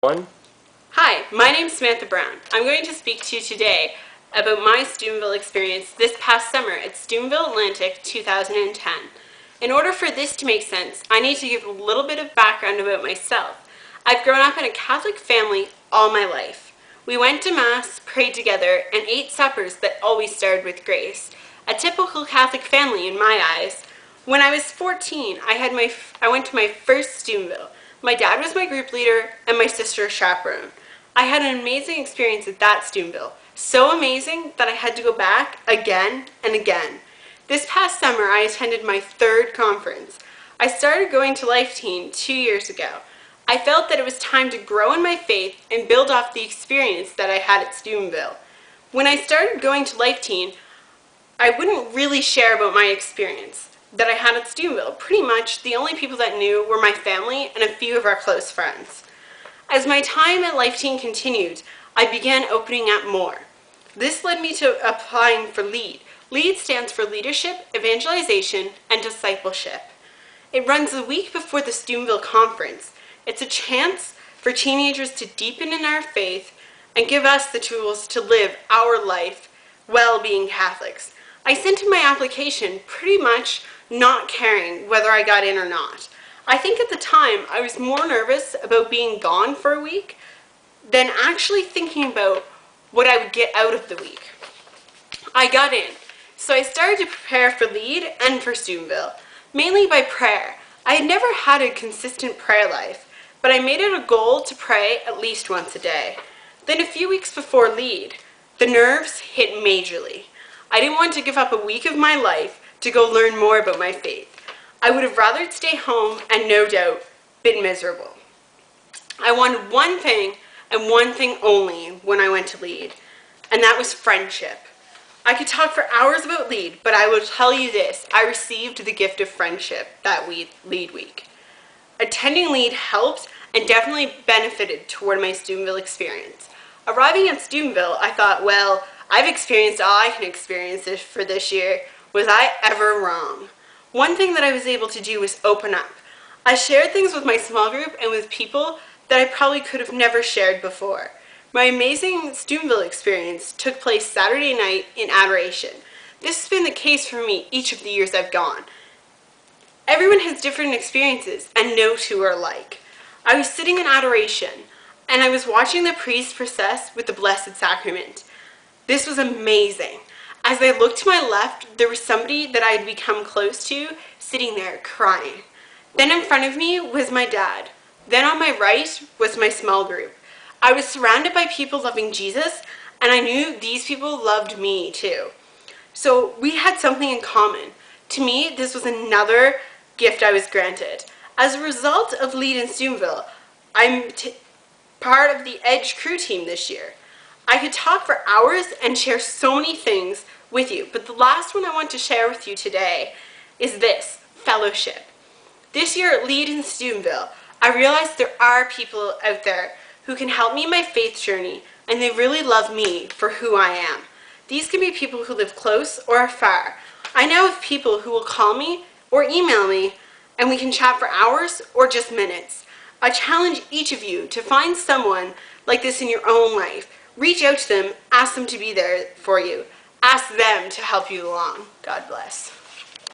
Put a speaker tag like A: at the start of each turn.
A: One.
B: Hi, my name is Samantha Brown. I'm going to speak to you today about my Steubenville experience this past summer at Steubenville Atlantic 2010. In order for this to make sense, I need to give a little bit of background about myself. I've grown up in a Catholic family all my life. We went to Mass, prayed together, and ate suppers that always started with grace. A typical Catholic family in my eyes. When I was 14, I went to my first Steubenville. My dad was my group leader and my sister a chaperone. I had an amazing experience at that Steubenville. So amazing that I had to go back again and again. This past summer, I attended my third conference. I started going to Life Teen 2 years ago. I felt that it was time to grow in my faith and build off the experience that I had at Steubenville. When I started going to Life Teen, I wouldn't really share about my experience that I had at Steubenville. Pretty much the only people that knew were my family and a few of our close friends. As my time at Life Teen continued, I began opening up more. This led me to applying for LEAD. LEAD stands for Leadership, Evangelization, and Discipleship. It runs the week before the Steubenville conference. It's a chance for teenagers to deepen in our faith and give us the tools to live our life well being Catholics. I sent in my application pretty much not caring whether I got in or not. I think at the time I was more nervous about being gone for a week than actually thinking about what I would get out of the week. I got in, so I started to prepare for LEAD and for Steubenville, mainly by prayer. I had never had a consistent prayer life, but I made it a goal to pray at least once a day. Then a few weeks before LEAD, the nerves hit majorly. I didn't want to give up a week of my life to go learn more about my faith. I would have rather stay home and no doubt been miserable. I wanted one thing and one thing only when I went to LEAD, and that was friendship. I could talk for hours about LEAD, but I will tell you this, I received the gift of friendship that LEAD week. Attending LEAD helped and definitely benefited toward my Steubenville experience. Arriving at Steubenville, I thought, well, I've experienced all I can experience for this year. Was I ever wrong? One thing that I was able to do was open up. I shared things with my small group and with people that I probably could have never shared before. My amazing Steubenville experience took place Saturday night in adoration. This has been the case for me each of the years I've gone. Everyone has different experiences and no two are alike. I was sitting in adoration and I was watching the priest process with the Blessed Sacrament. This was amazing. As I looked to my left, there was somebody that I had become close to sitting there crying. Then in front of me was my dad. Then on my right was my small group. I was surrounded by people loving Jesus, and I knew these people loved me too. So we had something in common. To me, this was another gift I was granted. As a result of LEAD in Steubenville, I'm part of the EDGE crew team this year. I could talk for hours and share so many things with you, but the last one I want to share with you today is this, fellowship. This year at LEAD in Steubenville, I realized there are people out there who can help me in my faith journey, and they really love me for who I am. These can be people who live close or far. I know of people who will call me or email me, and we can chat for hours or just minutes. I challenge each of you to find someone like this in your own life. Reach out to them, ask them to be there for you. Ask them to help you along. God bless.